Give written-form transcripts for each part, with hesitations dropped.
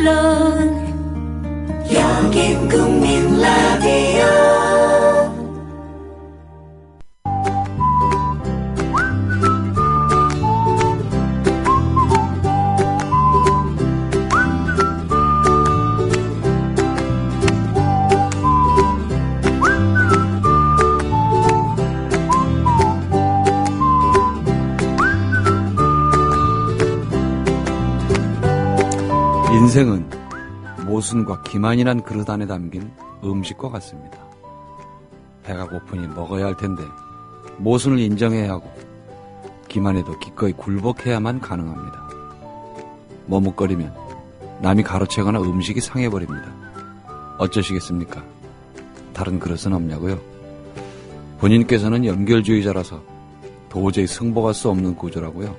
물론 여긴 국민 라디오. 인생은 모순과 기만이란 그릇 안에 담긴 음식과 같습니다. 배가 고프니 먹어야 할 텐데 모순을 인정해야 하고 기만해도 기꺼이 굴복해야만 가능합니다. 머뭇거리면 남이 가로채거나 음식이 상해버립니다. 어쩌시겠습니까? 다른 그릇은 없냐고요? 본인께서는 연결주의자라서 도저히 승복할 수 없는 구조라고요?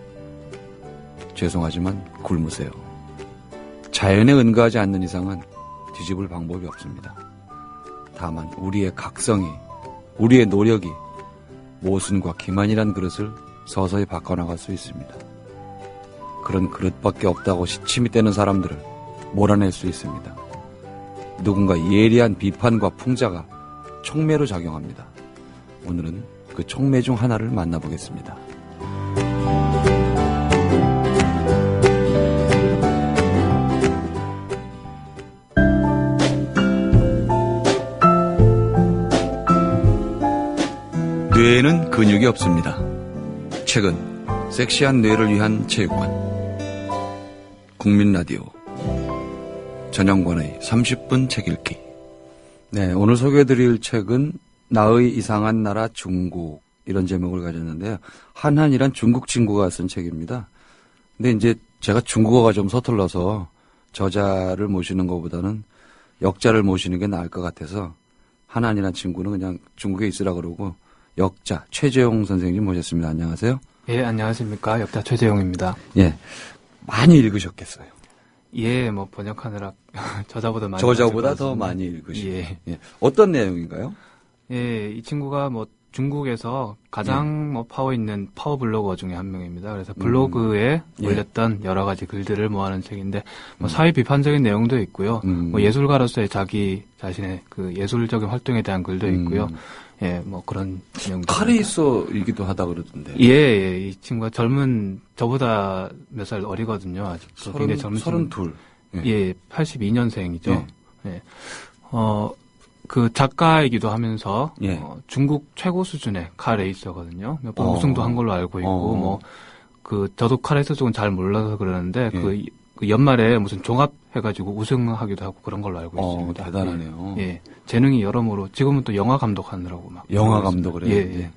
죄송하지만 굶으세요. 자연에 은거하지 않는 이상은 뒤집을 방법이 없습니다. 다만 우리의 각성이, 우리의 노력이 모순과 기만이란 그릇을 서서히 바꿔나갈 수 있습니다. 그런 그릇밖에 없다고 시침이 떼는 사람들을 몰아낼 수 있습니다. 누군가 예리한 비판과 풍자가 촉매로 작용합니다. 오늘은 그 촉매 중 하나를 만나보겠습니다. 뇌에는 근육이 없습니다. 최근 섹시한 뇌를 위한 체육관 국민라디오 전영관의 30분 책 읽기. 네, 오늘 소개해드릴 책은 나의 이상한 나라 중국, 이런 제목을 가졌는데요. 한한이란 중국 친구가 쓴 책입니다. 근데 이제 제가 중국어가 좀 서툴러서 저자를 모시는 것보다는 역자를 모시는 게 나을 것 같아서 한한이란 친구는 그냥 중국에 있으라 그러고 역자 최재용 선생님 모셨습니다. 안녕하세요. 예, 안녕하십니까. 역자 최재용입니다. 예, 많이 읽으셨겠어요. 예, 뭐 번역하느라 저자보다 더 많이 읽으시고. 예. 예. 어떤 내용인가요? 예, 이 친구가 뭐 중국에서 가장 뭐 파워 있는 파워 블로거 중에 한 명입니다. 그래서 블로그에 올렸던 여러 가지 글들을 모아놓은 책인데 뭐 사회 비판적인 내용도 있고요. 뭐 예술가로서의 자기 자신의 그 예술적인 활동에 대한 글도 있고요. 예, 뭐 그런 내용도. 칼에 있어이기도 하다 그러던데. 예, 예, 이 친구가 저보다 몇 살 어리거든요. 아직도 굉장히 젊은 32. 예, 82년생이죠. 예. 그 작가이기도 하면서 중국 최고 수준의 칼 레이서거든요. 몇 번 우승도 한 걸로 알고 있고 뭐 그 저도 칼 레이서 쪽은 잘 몰라서 그러는데 그 연말에 무슨 종합 해가지고 우승하기도 하고 그런 걸로 알고 있습니다. 대단하네요. 예, 재능이 여러모로 지금은 또 영화 감독하느라고 막 영화 감독을 해요. 예.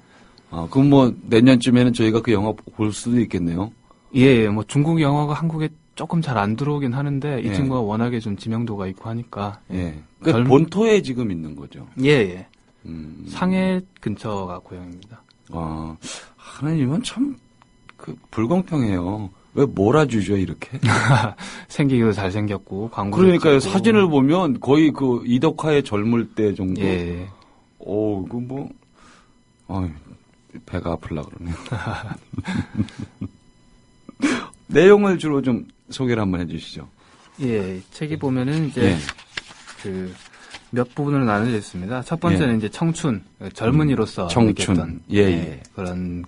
그럼 뭐 내년쯤에는 저희가 그 영화 볼 수도 있겠네요. 예, 뭐 중국 영화가 한국에 조금 잘 안 들어오긴 하는데 이 친구가 워낙에 좀 지명도가 있고 하니까 그러니까 본토에 지금 있는 거죠. 예. 상해 근처가 고향입니다. 하나님은 참 그 불공평해요. 왜 몰아주죠 이렇게? 생기기도 잘생겼고 광고. 그러니까요. 사진을 보면 거의 그 이덕화의 젊을 때 정도. 예. 그 뭐 배가 아플라 그러네요. 내용을 주로 좀 소개를 한번 해주시죠. 예, 책이 보면은 이제 그 몇 부분으로 나눠져 있습니다. 첫 번째는 이제 청춘, 젊은이로서 청춘, 그런.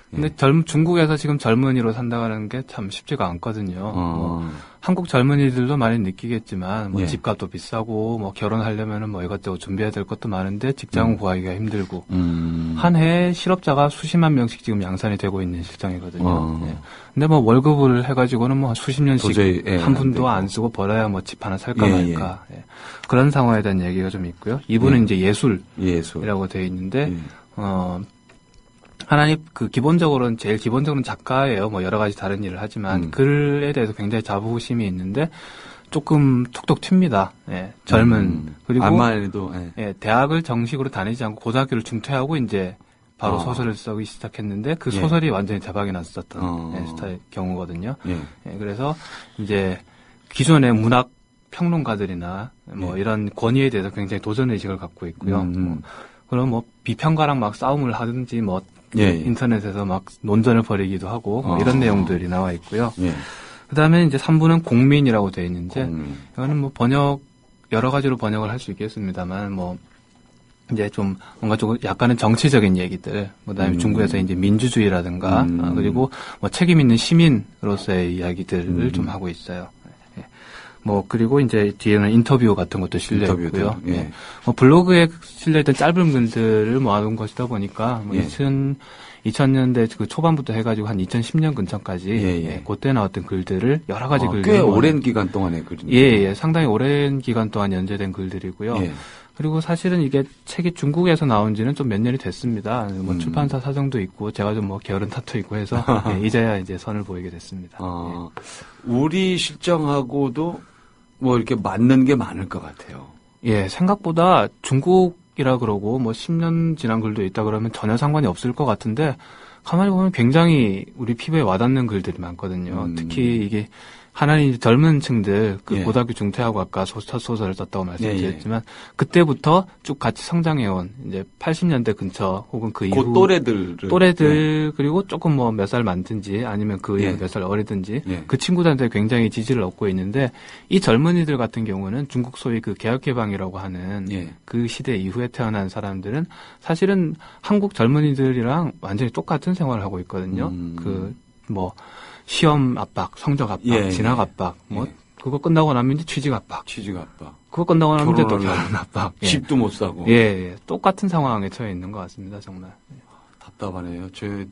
근데 중국에서 지금 젊은이로 산다는 게 참 쉽지가 않거든요. 뭐 한국 젊은이들도 많이 느끼겠지만 뭐 집값도 비싸고 뭐 결혼하려면은 뭐 이것저것 준비해야 될 것도 많은데 직장 구하기가 힘들고 한 해에 실업자가 수십만 명씩 지금 양산이 되고 있는 실정이거든요. 근데 뭐 월급을 해가지고는 뭐 수십 년씩 도저히, 한 푼도 안 쓰고 벌어야 뭐 집 하나 살까 말까 그런 상황에 대한 얘기가 좀 있고요. 이분은 이제 예술이라고 되어 있는데 하나님 그 기본적으로는 제일 기본적으로는 작가예요. 뭐 여러 가지 다른 일을 하지만 글에 대해서 굉장히 자부심이 있는데 조금 툭툭 튑니다. 젊은 그리고 암만 해도 대학을 정식으로 다니지 않고 고등학교를 중퇴하고 이제 바로 소설을 쓰기 시작했는데 그 소설이 완전히 대박이 났었던 스타일 경우거든요. 그래서 이제 기존의 문학 평론가들이나 뭐 이런 권위에 대해서 굉장히 도전 의식을 갖고 있고요. 그럼 뭐 비평가랑 막 싸움을 하든지 뭐 인터넷에서 막 논전을 벌이기도 하고 뭐 이런 내용들이 나와 있고요. 그다음에 이제 3부는 공민이라고 되어 있는데 이거는 뭐 여러 가지로 번역을 할 수 있겠습니다만 뭐 이제 좀 뭔가 조금 약간은 정치적인 얘기들, 그다음에 중국에서 이제 민주주의라든가 그리고 뭐 책임 있는 시민으로서의 이야기들을 좀 하고 있어요. 예. 뭐 그리고 이제 뒤에는 인터뷰 같은 것도 실려 있고요. 예. 예. 뭐 블로그에 실려 있던 짧은 글들을 모아둔 것이다 보니까 뭐 예. 2000년대 그 초반부터 해가지고 한 2010년 근처까지 예, 그때 나왔던 글들을 여러 가지 글들 꽤 오랜 기간 동안의 글이네요. 예, 상당히 오랜 기간 동안 연재된 글들이고요. 예. 그리고 사실은 이게 책이 중국에서 나온 지는 좀 몇 년이 됐습니다. 뭐 출판사 사정도 있고 제가 좀 뭐 게으른 탓도 있고 해서 예, 이제야 이제 선을 보이게 됐습니다. 예. 우리 실정하고도 뭐 이렇게 맞는 게 많을 것 같아요. 예, 생각보다 중국이라 그러고 뭐 10년 지난 글도 있다 그러면 전혀 상관이 없을 것 같은데 가만히 보면 굉장히 우리 피부에 와닿는 글들이 많거든요. 특히 이게 하나는 이제 젊은 층들, 그 예. 고등학교 중퇴하고 아까 첫 소설을 썼다고 말씀드렸지만, 예. 그때부터 쭉 같이 성장해온, 이제 80년대 근처, 혹은 그 이후. 또래들, 그리고 조금 뭐 몇 살 많든지, 아니면 그 이후 몇 살 어리든지, 그 친구들한테 굉장히 지지를 얻고 있는데, 이 젊은이들 같은 경우는 중국 소위 그 개혁개방이라고 하는 그 시대 이후에 태어난 사람들은 사실은 한국 젊은이들이랑 완전히 똑같은 생활을 하고 있거든요. 시험 압박, 성적 압박, 진학 압박, 그거 끝나고 나면 이제 취직 압박. 그거 끝나고 나면 이제 또 결혼 압박. 집도 못 사고. 똑같은 상황에 처해 있는 것 같습니다, 정말. 답답하네요. 제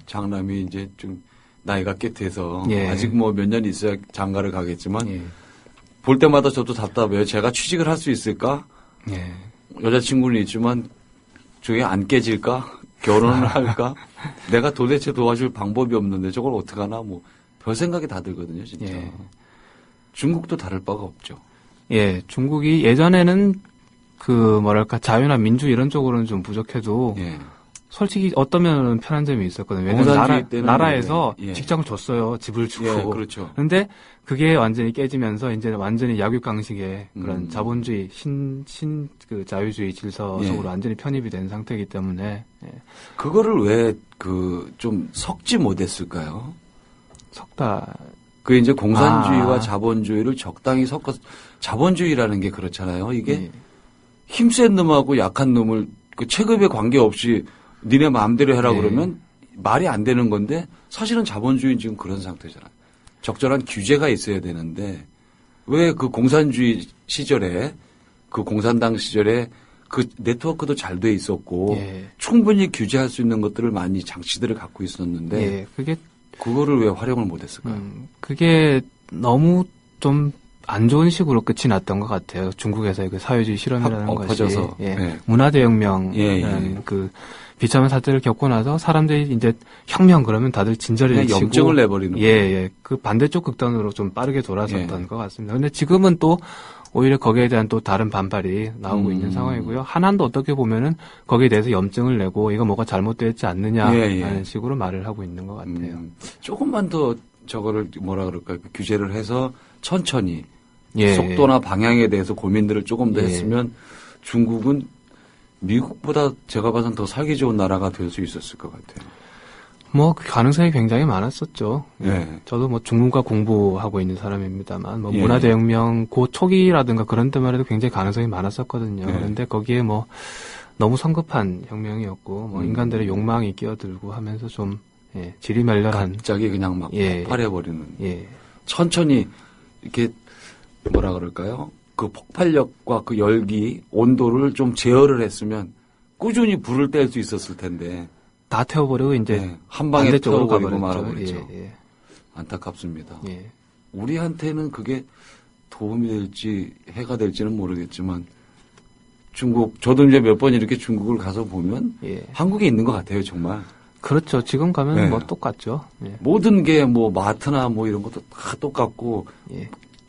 장남이 이제 좀 나이가 꽤 돼서 아직 뭐 몇 년 있어야 장가를 가겠지만 볼 때마다 저도 답답해요. 제가 취직을 할 수 있을까? 여자친구는 있지만 저게 안 깨질까? 결혼을 할까? 내가 도대체 도와줄 방법이 없는데 저걸 어떡하나? 뭐 별 생각이 다 들거든요, 진짜. 중국도 다를 바가 없죠. 예, 중국이 예전에는 자유나 민주 이런 쪽으로는 좀 부족해도 솔직히 어떤 면은 편한 점이 있었거든요. 왜냐하면 나라에서 직장을 줬어요. 집을 주고. 그렇죠. 그런데 그게 완전히 깨지면서 이제 완전히 약육강식의 그런 자본주의, 그 자유주의 질서 속으로 완전히 편입이 된 상태이기 때문에. 그거를 왜 좀 섞지 못했을까요? 그 이제 공산주의와 자본주의를 적당히 섞어서, 자본주의라는 게 그렇잖아요. 이게 힘센 놈하고 약한 놈을 그 체급에 관계없이 니네 마음대로 해라 그러면 말이 안 되는 건데 사실은 자본주의는 지금 그런 상태잖아요. 적절한 규제가 있어야 되는데 왜 그 공산주의 시절에 그 공산당 시절에 그 네트워크도 잘 돼 있었고 충분히 규제할 수 있는 것들을 많이 장치들을 갖고 있었는데 그거를 왜 활용을 못했을까요? 그게 너무 좀 안 좋은 식으로 끝이 났던 것 같아요. 중국에서의 그 사회주의 실험이라는 것이 퍼져서. 문화대혁명이라는 그 비참한 사태를 겪고 나서 사람들이 이제 혁명 그러면 다들 진저리를 치고 염증을 내버리는 거예요. 그 반대쪽 극단으로 좀 빠르게 돌아섰던 것 같습니다. 근데 지금은 또 오히려 거기에 대한 또 다른 반발이 나오고 있는 상황이고요. 하나도 어떻게 보면은 거기에 대해서 염증을 내고 이거 뭐가 잘못되었지 않느냐라는 식으로 말을 하고 있는 것 같아요. 조금만 더 저거를 뭐라 그럴까요? 규제를 해서 천천히 속도나 방향에 대해서 고민들을 조금 더 했으면 중국은 미국보다 제가 봐선 더 살기 좋은 나라가 될 수 있었을 것 같아요. 그 가능성이 굉장히 많았었죠. 저도 중국과 공부하고 있는 사람입니다만, 문화대혁명 그 초기라든가 그런 때만 해도 굉장히 가능성이 많았었거든요. 그런데 거기에 너무 성급한 혁명이었고, 인간들의 욕망이 끼어들고 하면서 좀, 지리멸렬한. 갑자기 그냥 막 폭발해버리는. 천천히, 이렇게, 뭐라 그럴까요? 그 폭발력과 그 열기, 온도를 좀 제어를 했으면 꾸준히 불을 뗄 수 있었을 텐데. 다 태워버리고 이제 한 방에 태워버리고 말아버렸죠. 안타깝습니다. 우리한테는 그게 도움이 될지 해가 될지는 모르겠지만 저도 이제 몇 번 이렇게 중국을 가서 보면 한국에 있는 것 같아요, 정말. 그렇죠. 지금 가면 똑같죠. 모든 게 마트나 이런 것도 다 똑같고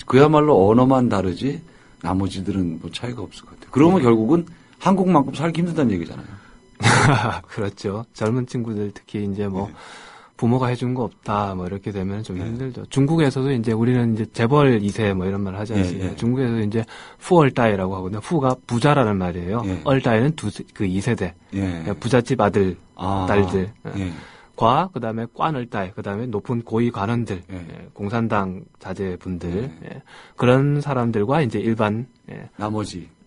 그야말로 언어만 다르지 나머지들은 차이가 없을 것 같아요. 그러면 결국은 한국만큼 살기 힘들다는 얘기잖아요. 그렇죠. 젊은 친구들 특히 이제 부모가 해준 거 없다 이렇게 되면 좀 힘들죠. 중국에서도 이제 우리는 이제 재벌 2세 이런 말 하지 않습니까? 중국에서 이제 후얼다이라고 하거든요. 후가 부자라는 말이에요. 얼다이는 그 2세대. 부잣집 아들, 딸들. 과 그다음에 관을달 그다음에 높은 고위 관원들 예. 예, 공산당 자제분들 예. 예, 그런 사람들과 이제 일반 예,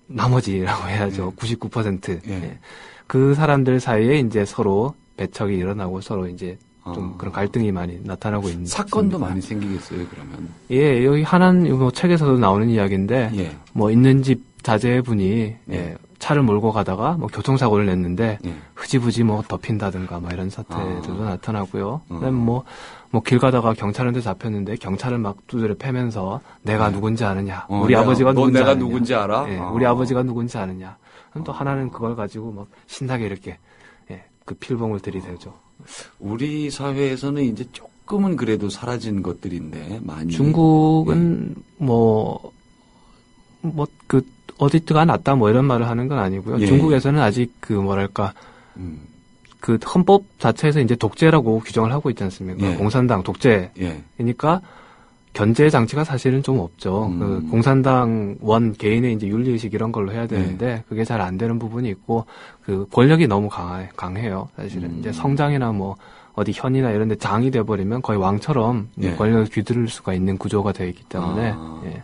나머지라고 해야죠. 99%. 예. 예. 그 사람들 사이에 이제 서로 배척이 일어나고 서로 이제 좀 그런 갈등이 많이 나타나고 있는 사건도 있습니다. 많이 생기겠어요, 그러면. 예, 여기 하나는 뭐 책에서도 나오는 이야기인데 예. 뭐 있는 집 자제분이 예. 예, 차를 몰고 가다가 뭐 교통사고를 냈는데 예. 흐지부지 뭐 덮인다든가 뭐 이런 사태들도 나타나고요. 그다음에 뭐 길 가다가 경찰한테 잡혔는데 경찰을 막 두드려 패면서 내가 누군지 아느냐, 우리 아버지가 누군지 내가 아느냐, 누군지 알아? 예, 우리 아버지가 누군지 아느냐. 그럼 또 하나는 그걸 가지고 막 신나게 이렇게 예, 그 필봉을 들이대죠. 우리 사회에서는 이제 조금은 그래도 사라진 것들인데 많이. 중국은 그 어디트가 낫다 뭐 이런 말을 하는 건 아니고요. 예. 중국에서는 아직 그 뭐랄까 그 헌법 자체에서 이제 독재라고 규정을 하고 있지 않습니까? 예. 공산당 독재. 예. 그러니까 견제 장치가 사실은 좀 없죠. 그 공산당 원 개인의 이제 윤리의식 이런 걸로 해야 되는데 그게 잘 안 되는 부분이 있고 그 권력이 너무 강해요. 사실은 이제 성장이나 뭐 어디 현이나 이런 데 장이 돼버리면 거의 왕처럼 예. 권력을 뒤들을 수가 있는 구조가 되어 있기 때문에 예.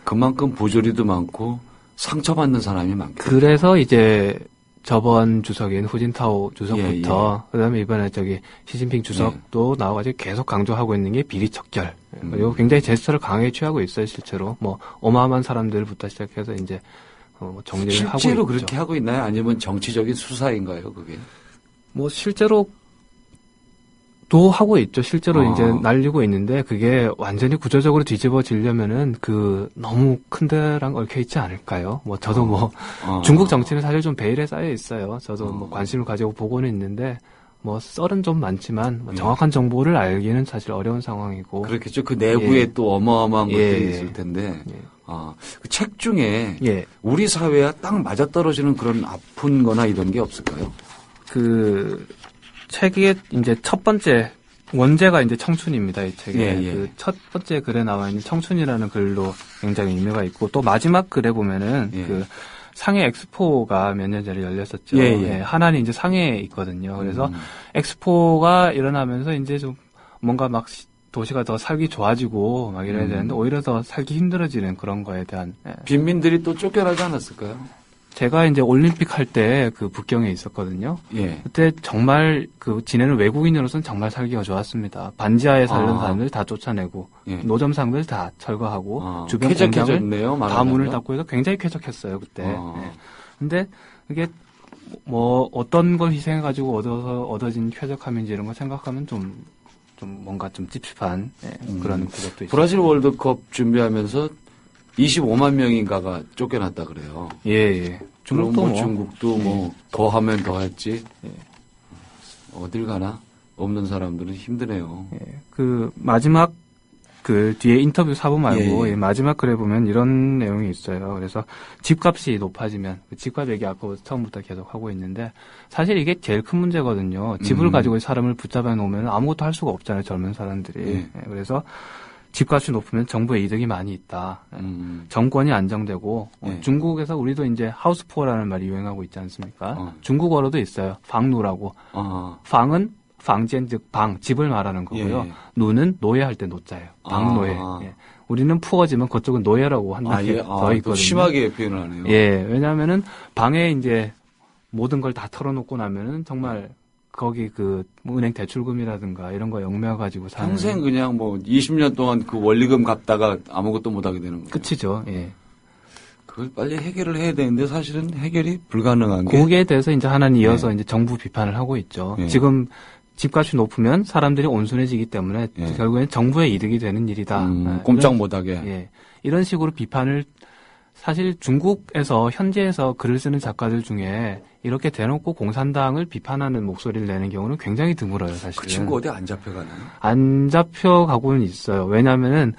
그만큼 부조리도 많고 상처받는 사람이 많고. 그래서 이제 저번 주석인 후진타오 주석부터 그다음에 이번에 시진핑 주석도 나와가지고 계속 강조하고 있는 게 비리척결. 그리고 굉장히 제스처를 강하게 취하고 있어요, 실제로. 뭐 어마어마한 사람들부터 시작해서 이제 정리를 하고 있죠. 실제로 그렇게 하고 있나요? 아니면 정치적인 수사인가요, 그게? 뭐 실제로 도 하고 있죠. 실제로 이제 날리고 있는데 그게 완전히 구조적으로 뒤집어지려면은 너무 큰 데랑 얽혀 있지 않을까요? 뭐 저도 중국 정치는 사실 좀 베일에 쌓여 있어요. 저도 뭐 관심을 가지고 보고는 있는데 뭐 썰은 좀 많지만 뭐 정확한 정보를 알기는 사실 어려운 상황이고. 그렇겠죠. 그 내부에 예. 또 어마어마한 예. 것들이 있을 텐데. 예. 그 책 중에 예. 우리 사회와 딱 맞아떨어지는 그런 아픈 거나 이런 게 없을까요? 그 책의 이제 첫 번째 원제가 이제 청춘입니다. 이 책에 예, 예. 그 첫 번째 글에 나와 있는 청춘이라는 글도 굉장히 의미가 있고 또 마지막 글에 보면은 예. 그 상해 엑스포가 몇 년 전에 열렸었죠. 예, 예. 예, 하나는 이제 상해에 있거든요. 그래서 엑스포가 일어나면서 이제 좀 뭔가 막 도시가 더 살기 좋아지고 막 이래야 되는데 오히려 더 살기 힘들어지는 그런 거에 대한. 예. 빈민들이 또 쫓겨나지 않았을까요? 제가 이제 올림픽 할 때 그 북경에 있었거든요. 예. 그때 정말 지내는 외국인으로서는 정말 살기가 좋았습니다. 반지하에 살던 사람들 다 쫓아내고 예. 노점상들 다 철거하고 주변 쾌적해졌네요, 공장을 다 문을 닫고 해서 굉장히 쾌적했어요 그때. 예. 근데 그게 뭐 어떤 걸 희생해가지고 얻어진 쾌적함인지 이런 거 생각하면 좀 뭔가 좀 찝찝한 그런 구석도 있어요. 브라질 월드컵 준비하면서 25만 명인가가 쫓겨났다 그래요. 예. 중국도 뭐 더 하면 더 했지. 예. 어딜 가나 없는 사람들은 힘드네요. 예. 그 마지막 그 뒤에 인터뷰 사본 말고 예. 마지막 글에 보면 이런 내용이 있어요. 그래서 집값이 높아지면 집값 얘기 아까부터 처음부터 계속 하고 있는데 사실 이게 제일 큰 문제거든요. 집을 가지고 사람을 붙잡아 놓으면 아무것도 할 수가 없잖아요. 젊은 사람들이. 예. 예. 그래서 집값이 높으면 정부의 이득이 많이 있다. 정권이 안정되고 예. 중국에서 우리도 이제 하우스푸어라는 말이 유행하고 있지 않습니까? 중국어로도 있어요. 방누라고. 방은 방지엔 즉 방, 집을 말하는 거고요. 예. 누는 노예할 때 노자예요. 방노예. 예. 우리는 푸어지만 그쪽은 노예라고 한다는 게 더 있거든요. 또 심하게 표현을 하네요. 예, 왜냐하면은 방에 이제 모든 걸 다 털어놓고 나면은 정말 거기 뭐 은행 대출금이라든가 이런 거 영매가지고 사는. 평생 그냥 뭐 20년 동안 그 원리금 갚다가 아무것도 못하게 되는 거예요. 끝이죠. 예. 그걸 빨리 해결을 해야 되는데 사실은 해결이 불가능한 게. 거기에 대해서 이제 하나는 이어서 이제 정부 비판을 하고 있죠. 예. 지금 집값이 높으면 사람들이 온순해지기 때문에 결국엔 정부의 이득이 되는 일이다. 꼼짝 못하게. 예. 이런 식으로 비판을 사실 중국에서 현지에서 글을 쓰는 작가들 중에 이렇게 대놓고 공산당을 비판하는 목소리를 내는 경우는 굉장히 드물어요, 사실은. 그 친구 어디 안 잡혀가나요? 안 잡혀가고는 있어요. 왜냐면은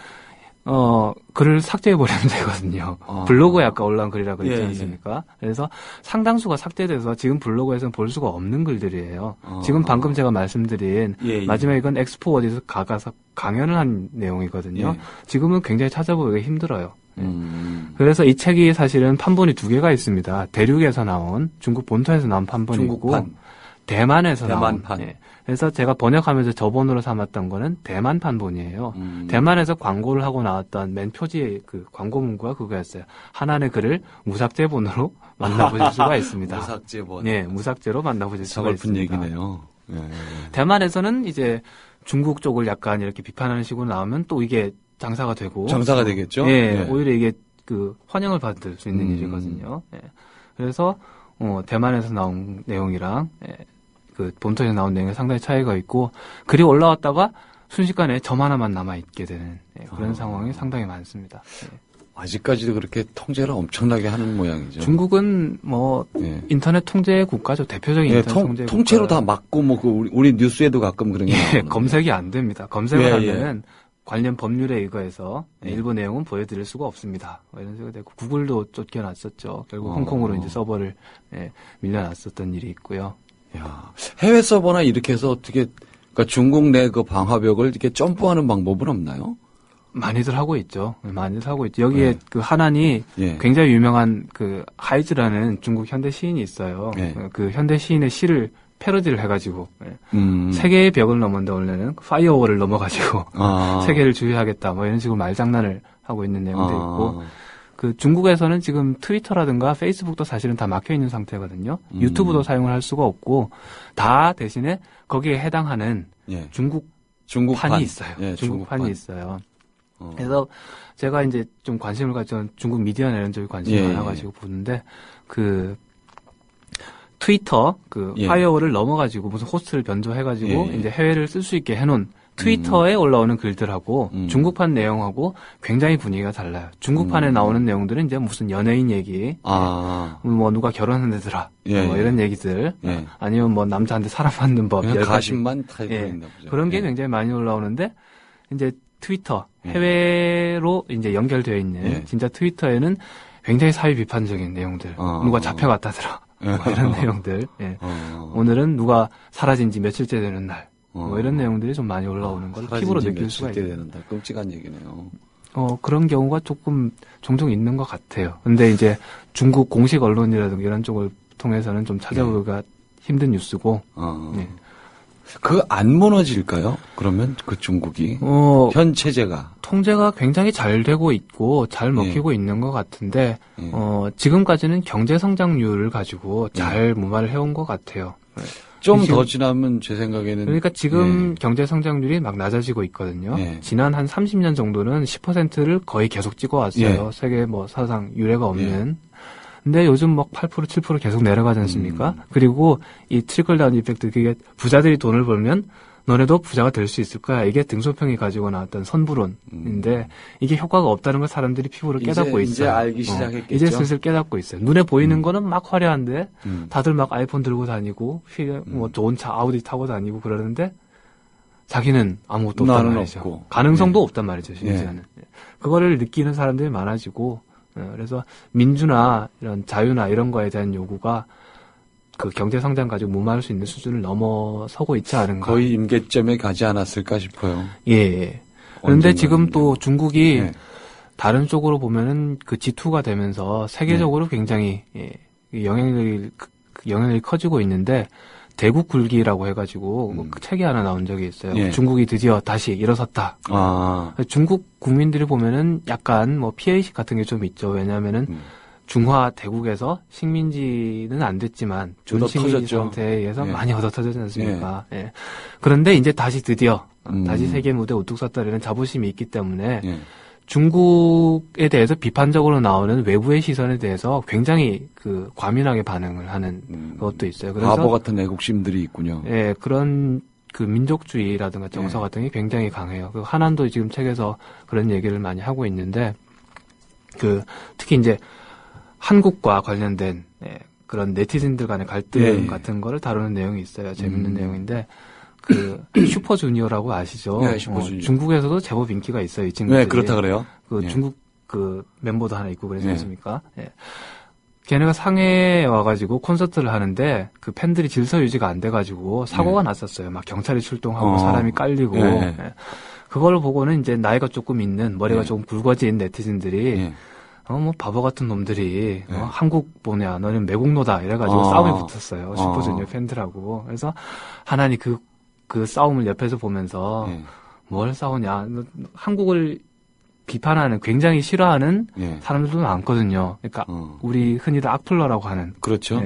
글을 삭제해버리면 되거든요. 블로그에 아까 올라온 글이라고 그랬지 않습니까? 그래서 상당수가 삭제돼서 지금 블로그에서는 볼 수가 없는 글들이에요. 지금 방금 제가 말씀드린 마지막에 이건 엑스포 어디서 가서 강연을 한 내용이거든요. 지금은 굉장히 찾아보기가 힘들어요. 그래서 이 책이 사실은 판본이 두 개가 있습니다. 대륙에서 나온 중국 본토에서 나온 판본이 있고 대만에서 대만판. 나온. 예. 그래서 제가 번역하면서 저본으로 삼았던 거는 대만판 본이에요. 대만에서 광고를 하고 나왔던 맨 표지의 그 광고 문구가 그거였어요. 하나의 글을 무삭제 본으로 만나보실 수가 있습니다. 무삭제 본. 네, 무삭제로 만나보실 수가 서글픈 있습니다. 얘기네요. 예. 대만에서는 이제 중국 쪽을 약간 이렇게 비판하는 식으로 나오면 또 이게 장사가 되고. 장사가 되겠죠? 예, 예. 오히려 이게 그 환영을 받을 수 있는 일이거든요. 예. 그래서 대만에서 나온 내용이랑 그 본토에서 나온 내용에 상당히 차이가 있고 글이 올라왔다가 순식간에 점 하나만 남아 있게 되는 그런 상황이 상당히 많습니다. 예. 아직까지도 그렇게 통제를 엄청나게 하는 모양이죠. 중국은 뭐 인터넷 통제 국가죠. 대표적인 인터넷 통제 통째로 다 막고 뭐 우리 뉴스에도 가끔 그런 게 나오는데. 검색이 안 됩니다. 검색을 하면 관련 법률에 의거해서 일부 내용은 보여드릴 수가 없습니다. 이런 식으로 되고 구글도 쫓겨났었죠. 결국 홍콩으로 이제 서버를 밀려났었던 일이 있고요. 야, 해외 서버나 이렇게 해서 어떻게 그러니까 중국 내 그 방화벽을 이렇게 점프하는 방법은 없나요? 많이들 하고 있죠. 많이들 하고 있죠. 여기에 그 하난이 굉장히 유명한 그 하이즈라는 중국 현대 시인이 있어요. 그 현대 시인의 시를 패러디를 해가지고 세계의 벽을 넘었는데 원래는 파이어월을 넘어가지고 세계를 주유하겠다 뭐 이런 식으로 말장난을 하고 있는 내용도 있고 그 중국에서는 지금 트위터라든가 페이스북도 사실은 다 막혀 있는 상태거든요. 유튜브도 사용을 할 수가 없고 다 대신에 거기에 해당하는 중국판이 있어요. 중국판이 있어요. 그래서 제가 이제 좀 관심을 가졌던 중국 미디어나 이런 쪽에 관심이 많아가지고 보는데 그 트위터 그 파이어월을 넘어가지고 무슨 호스트를 변조해가지고 이제 해외를 쓸 수 있게 해놓은 트위터에 올라오는 글들하고 중국판 내용하고 굉장히 분위기가 달라요. 중국판에 나오는 내용들은 이제 무슨 연예인 얘기, 뭐 누가 결혼한 애들아, 뭐 이런 얘기들, 아니면 뭐 남자한테 사람 맞는 법, 가십만 타입 있나 보죠. 그런 게 굉장히 많이 올라오는데 이제 트위터 해외로 이제 연결되어 있는 진짜 트위터에는 굉장히 사회 비판적인 내용들, 누가 잡혀갔다더라, 뭐 이런 내용들. 오늘은 누가 사라진 지 며칠째 되는 날. 뭐 이런 내용들이 좀 많이 올라오는 걸 피부로 느낄 수가 있어요. 끔찍한 얘기네요. 그런 경우가 조금 종종 있는 것 같아요. 근데 이제 중국 공식 언론이라든가 이런 쪽을 통해서는 좀 찾아보기가 힘든 뉴스고. 그 안 무너질까요? 그러면 그 중국이 현 체제가 통제가 굉장히 잘 되고 있고 잘 먹히고 있는 것 같은데 지금까지는 경제 성장률을 가지고 잘 무마를 해온 것 같아요. 좀 더 지나면 제 생각에는 그러니까 지금 경제 성장률이 막 낮아지고 있거든요. 지난 한 30년 정도는 10%를 거의 계속 찍어왔어요. 세계 뭐 사상 유례가 없는. 근데 요즘 막 8%, 7% 계속 내려가지 않습니까? 그리고 이 트리클다운 이펙트, 그게 부자들이 돈을 벌면 너네도 부자가 될 수 있을 거야. 이게 등소평이 가지고 나왔던 선부론인데 이게 효과가 없다는 걸 사람들이 피부로 깨닫고 있어요. 이제 알기 시작했겠죠. 이제 슬슬 깨닫고 있어요. 눈에 보이는 거는 막 화려한데 다들 막 아이폰 들고 다니고 뭐 좋은 차 아우디 타고 다니고 그러는데 자기는 아무것도 없단 말이죠. 없고. 가능성도 없단 말이죠. 심지어는. 그거를 느끼는 사람들이 많아지고 그래서 민주나 이런 자유나 이런 거에 대한 요구가 그 경제 성장 가지고 무마할 수 있는 수준을 넘어서고 있지 않은가. 거의 임계점에 가지 않았을까 싶어요. 예. 그런데 지금 또 중국이 다른 쪽으로 보면은 그 G2가 되면서 세계적으로 굉장히 영향력이 커지고 있는데 대국 굴기라고 해가지고 그 책이 하나 나온 적이 있어요. 중국이 드디어 다시 일어섰다. 중국 국민들이 보면은 약간 뭐 피해의식 같은 게 좀 있죠. 왜냐하면은 중화 대국에서 식민지는 안 됐지만 준식민지 상태에 의해서 많이 얻어터졌지 않습니까? 그런데 이제 다시 드디어 다시 세계 무대에 우뚝 섰다라는 자부심이 있기 때문에 중국에 대해서 비판적으로 나오는 외부의 시선에 대해서 굉장히 그 과민하게 반응을 하는 것도 있어요. 그래서 바보 같은 애국심들이 있군요. 예, 그런 그 민족주의라든가 정서 같은 게 굉장히 강해요. 그 하난도 지금 책에서 그런 얘기를 많이 하고 있는데 그 특히 이제 한국과 관련된 그런 네티즌들 간의 갈등 같은 거를 다루는 내용이 있어요. 재밌는 내용인데 그 슈퍼주니어라고 아시죠? 슈퍼주니어. 중국에서도 제법 인기가 있어요. 이 친구들이. 네, 그렇다 그래요. 그 중국 그 멤버도 하나 있고 그러지 않습니까? 걔네가 상해에 와가지고 콘서트를 하는데 그 팬들이 질서 유지가 안 돼가지고 사고가 났었어요. 막 경찰이 출동하고 사람이 깔리고. 그걸 보고는 이제 나이가 조금 있는 머리가 조금 굵어진 네티즌들이 뭐 바보 같은 놈들이 한국 뭐냐 너는 매국노다 이래가지고 싸움이 붙었어요. 슈퍼주니어 팬들하고. 그래서 하나니 그 싸움을 옆에서 보면서 뭘 싸우냐. 한국을 비판하는 굉장히 싫어하는 사람들도 많거든요. 그러니까 우리 흔히들 악플러라고 하는. 그렇죠.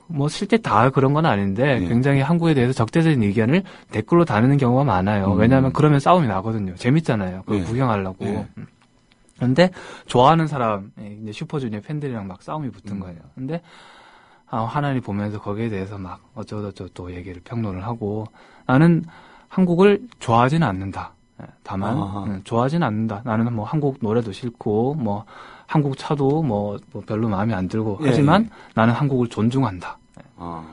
뭐 실제 다 그런 건 아닌데 굉장히 한국에 대해서 적대적인 의견을 댓글로 다루는 경우가 많아요. 왜냐하면 그러면 싸움이 나거든요. 재밌잖아요. 그걸 구경하려고. 그런데 좋아하는 사람, 이제 슈퍼주니어 팬들이랑 막 싸움이 붙은 거예요. 근데 하나님 보면서 거기에 대해서 막 어쩌고저쩌고 또 얘기를 평론을 하고 나는 한국을 좋아하지는 않는다. 다만 좋아하지는 않는다. 나는 뭐 한국 노래도 싫고 뭐 한국 차도 뭐 별로 마음에 안 들고 하지만 나는 한국을 존중한다.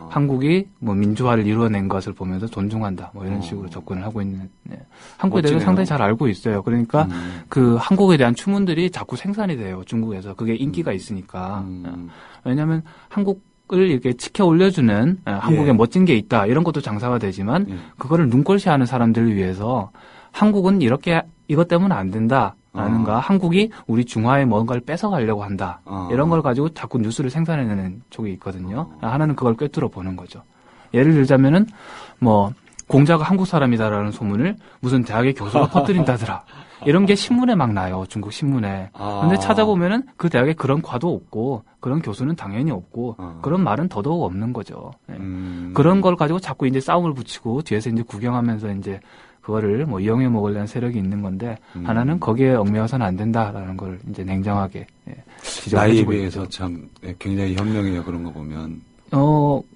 한국이 뭐 민주화를 이루어낸 것을 보면서 존중한다. 뭐 이런 식으로 접근을 하고 있는. 한국에 대해서 상당히 잘 알고 있어요. 그러니까 그 한국에 대한 추문들이 자꾸 생산이 돼요. 중국에서 그게 인기가 있으니까. 왜냐하면 한국을 이렇게 치켜 올려주는 한국에 멋진 게 있다 이런 것도 장사가 되지만 그거를 눈꼴시하는 사람들을 위해서 한국은 이렇게 이것 때문에 안 된다. 라는가 한국이 우리 중화에 뭔가를 뺏어가려고 한다. 이런 걸 가지고 자꾸 뉴스를 생산해내는 쪽이 있거든요. 하나는 그걸 꿰뚫어 보는 거죠. 예를 들자면은 뭐 공자가 한국 사람이다라는 소문을 무슨 대학의 교수가 퍼뜨린다더라. 이런 게 신문에 막 나요. 중국 신문에. 근데 찾아보면은 그 대학에 그런 과도 없고 그런 교수는 당연히 없고 그런 말은 더더욱 없는 거죠. 그런 걸 가지고 자꾸 이제 싸움을 붙이고 뒤에서 이제 구경하면서 이제 그거를 뭐 이용해 먹으려는 세력이 있는 건데 하나는 거기에 얽매여서는 안 된다라는 걸 이제 냉정하게 나이에 비해서 참 굉장히 현명해요. 그런 거 보면.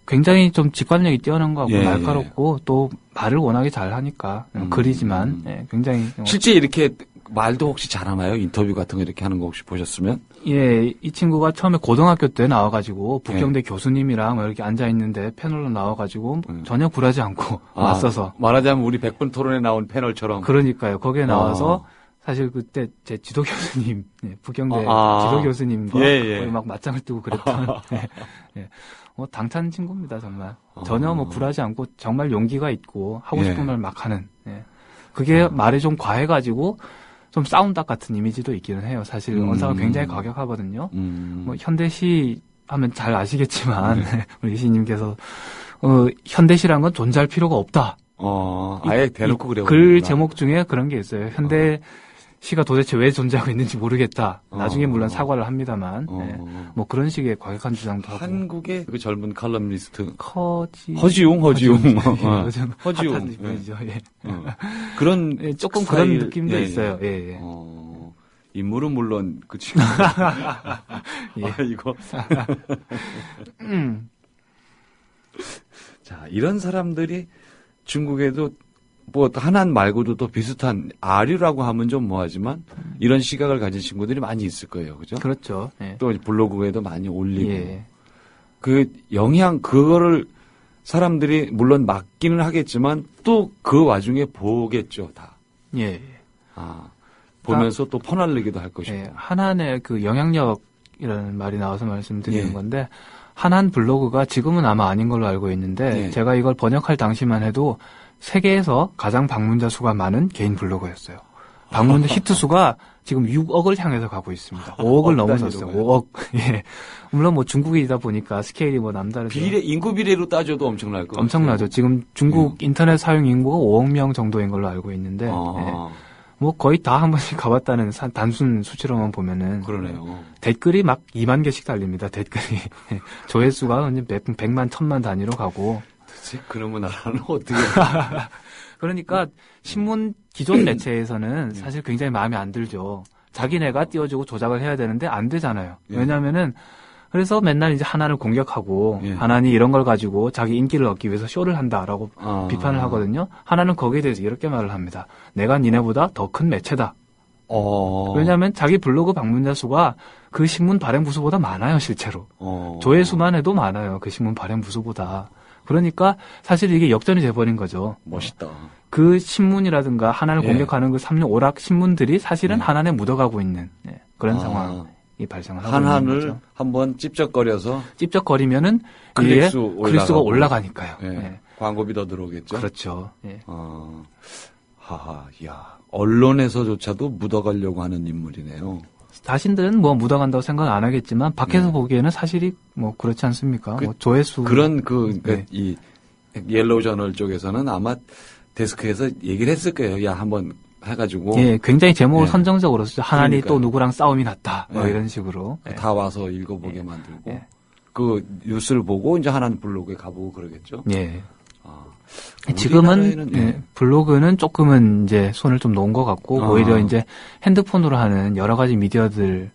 굉장히 좀 직관력이 뛰어난 것 같고 날카롭고 또 말을 워낙에 잘 하니까 글이지만 굉장히 실제 이렇게 말도 혹시 잘하나요? 인터뷰 같은 거 이렇게 하는 거 혹시 보셨으면? 예, 이 친구가 처음에 고등학교 때 나와가지고 북경대 교수님이랑 이렇게 앉아 있는데 패널로 나와가지고 전혀 굴하지 않고 맞서서 말하자면 우리 100분 토론에 나온 패널처럼. 그러니까 거기에 나와서 사실 그때 제 지도 교수님, 북경대 지도 교수님과 막 맞짱을 뜨고 그랬던 당찬 친구입니다 정말. 전혀 뭐 굴하지 않고 정말 용기가 있고 하고 싶은 말 막 하는. 그게 말이 좀 과해가지고. 좀 싸움닭 같은 이미지도 있기는 해요. 사실 언사가 굉장히 과격하거든요. 뭐 현대시 하면 잘 아시겠지만 우리 이시님께서 현대시란 건 존재할 필요가 없다. 아예 대놓고 그래요. 글 제목 중에 그런 게 있어요. 현대시가 도대체 왜 존재하고 있는지 모르겠다. 나중에 물론 사과를 합니다만 뭐 그런 식의 과격한 주장도 하고. 한국의 그 젊은 칼럼니스트 허지용. 허지용. 그런 조금 스타일, 그런 느낌도 있어요. 인물은 물론 그 친구. 이거. 자, 이런 사람들이 중국에도 뭐 하난 말고도 또 비슷한 아류라고 하면 좀 뭐하지만 이런 시각을 가진 친구들이 많이 있을 거예요, 그죠? 그렇죠. 또 블로그에도 많이 올리고 그 영향 그거를 사람들이 물론 맡기는 하겠지만 또 그 와중에 보겠죠, 다. 보면서 또 퍼날리기도 할 것이고. 한한의 그 영향력이라는 말이 나와서 말씀드리는 건데 한한 블로그가 지금은 아마 아닌 걸로 알고 있는데 제가 이걸 번역할 당시만 해도 세계에서 가장 방문자 수가 많은 개인 블로거였어요. 방문자 히트 수가 지금 6억을 향해서 가고 있습니다. 5억을 넘어섰어요. 5억. 물론 뭐 중국이다 보니까 스케일이 뭐 남다르죠. 인구 비례로 따져도 엄청날 거. 엄청나죠. 지금 중국 인터넷 사용 인구가 5억 명 정도인 걸로 알고 있는데 뭐 거의 다 한 번씩 가봤다는 단순 수치로만 보면은 그러네요. 댓글이 막 2만 개씩 달립니다. 댓글이 조회수가 이제 100만, 1000만 단위로 가고. 도대체 그러면 나라는 어떻게? 그러니까 신문 기존 매체에서는 사실 굉장히 마음에 안 들죠. 자기네가 띄워주고 조작을 해야 되는데 안 되잖아요. 왜냐하면은 그래서 맨날 이제 하나를 공격하고 하나니 이런 걸 가지고 자기 인기를 얻기 위해서 쇼를 한다라고 비판을 하거든요. 하나는 거기에 대해서 이렇게 말을 합니다. 내가 니네보다 더 큰 매체다. 왜냐하면 자기 블로그 방문자 수가 그 신문 발행 부수보다 많아요, 실제로. 조회수만 해도 많아요, 그 신문 발행 부수보다. 그러니까 사실 이게 역전이 돼버린 거죠. 멋있다. 그 신문이라든가 하나를 공격하는 그 삼류 오락 신문들이 사실은 한한에 묻어가고 있는 그런 상황이 발생을 하고 있는 거죠. 한번 찝쩍거려서 찝쩍거리면은 클릭수가 올라가니까요. 광고비 더 들어오겠죠. 그렇죠. 하하, 야, 언론에서조차도 묻어가려고 하는 인물이네요. 자신들은 뭐 묻어간다고 생각 안 하겠지만 밖에서 보기에는 사실이 뭐 그렇지 않습니까? 뭐 조회수 그런 이 옐로우 저널 쪽에서는 아마 데스크에서 얘기를 했을 거예요. 야, 한번 해가지고. 예, 굉장히 제목을 선정적으로 쓰죠. 하나니 또 누구랑 싸움이 났다. 뭐 이런 식으로. 다 와서 읽어보게 만들고. 그 뉴스를 보고 이제 하나는 블로그에 가보고 그러겠죠. 예. 지금은 블로그는 조금은 이제 손을 좀 놓은 것 같고 오히려 이제 핸드폰으로 하는 여러 가지 미디어들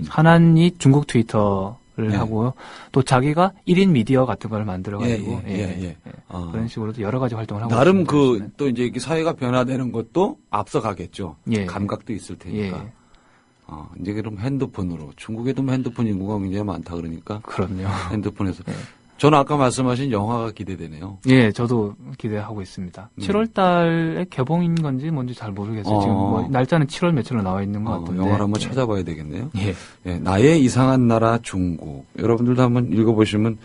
하나니 중국 트위터를 하고요. 또 자기가 1인 미디어 같은 걸 만들어가지고 그런 식으로도 여러 가지 활동을 하고 나름 또 이제 사회가 변화되는 것도 앞서가겠죠. 감각도 있을 테니까. 이제 그럼 핸드폰으로 중국에도 핸드폰 인구가 굉장히 많다 그러니까. 그럼요. 핸드폰에서. 저는 아까 말씀하신 영화가 기대되네요. 예, 저도 기대하고 있습니다. 7월 달에 개봉인 건지 뭔지 잘 모르겠어요. 지금 뭐 날짜는 7월 며칠로 나와 있는 것 같은데. 영화를 한번 찾아봐야 되겠네요. 예, 나의 이상한 나라 중국. 여러분들도 한번 읽어보시면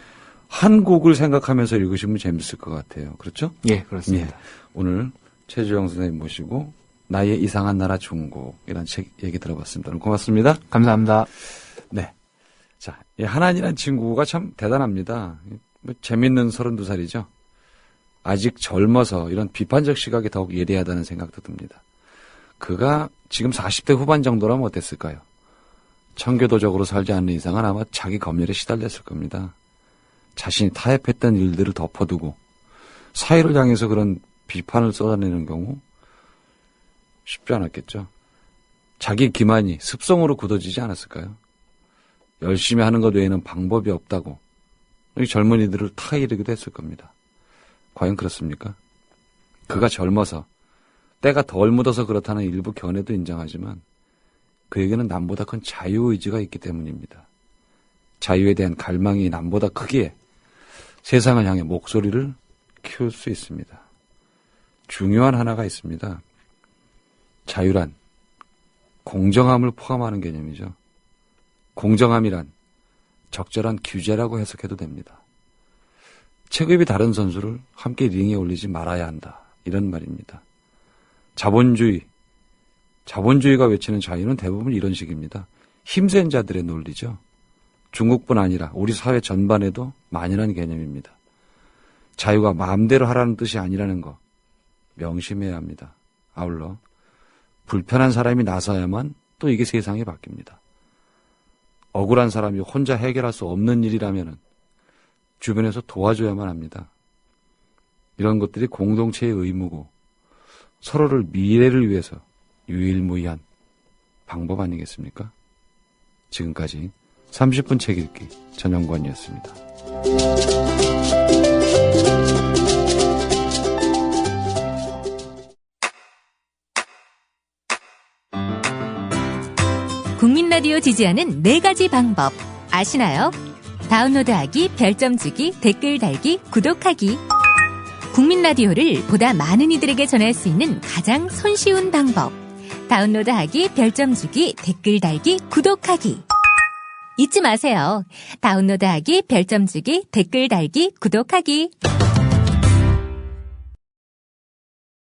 한국을 생각하면서 읽으시면 재밌을 것 같아요. 그렇죠? 예, 그렇습니다. 예, 오늘 최주영 선생님 모시고 나의 이상한 나라 중국이라는 책 얘기 들어봤습니다. 고맙습니다. 감사합니다. 네. 자, 이 하나니란 친구가 참 대단합니다. 뭐 재밌는 32살이죠. 아직 젊어서 이런 비판적 시각이 더욱 예리하다는 생각도 듭니다. 그가 지금 40대 후반 정도라면 어땠을까요? 청교도적으로 살지 않는 이상은 아마 자기 검열에 시달렸을 겁니다. 자신이 타협했던 일들을 덮어두고 사회를 향해서 그런 비판을 쏟아내는 경우 쉽지 않았겠죠. 자기 기만이 습성으로 굳어지지 않았을까요? 열심히 하는 것 외에는 방법이 없다고 이 젊은이들을 타이르기도 했을 겁니다. 과연 그렇습니까? 그가 젊어서 때가 덜 묻어서 그렇다는 일부 견해도 인정하지만 그에게는 남보다 큰 자유의지가 있기 때문입니다. 자유에 대한 갈망이 남보다 크기에 세상을 향해 목소리를 키울 수 있습니다. 중요한 하나가 있습니다. 자유란 공정함을 포함하는 개념이죠. 공정함이란 적절한 규제라고 해석해도 됩니다. 체급이 다른 선수를 함께 링에 올리지 말아야 한다. 이런 말입니다. 자본주의가 외치는 자유는 대부분 이런 식입니다. 힘센 자들의 논리죠. 중국뿐 아니라 우리 사회 전반에도 만연한 개념입니다. 자유가 마음대로 하라는 뜻이 아니라는 거 명심해야 합니다. 아울러 불편한 사람이 나서야만 또 이게 세상이 바뀝니다. 억울한 사람이 혼자 해결할 수 없는 일이라면 주변에서 도와줘야만 합니다. 이런 것들이 공동체의 의무고 서로를 미래를 위해서 유일무이한 방법 아니겠습니까? 지금까지 30분 책 읽기 전영관이었습니다. 국민 라디오 지지하는 4가지 방법 아시나요? 다운로드하기, 별점 주기, 댓글 달기, 구독하기. 국민 라디오를 보다 많은 이들에게 전할 수 있는 가장 손쉬운 방법. 다운로드하기, 별점 주기, 댓글 달기, 구독하기. 잊지 마세요. 다운로드하기, 별점 주기, 댓글 달기, 구독하기.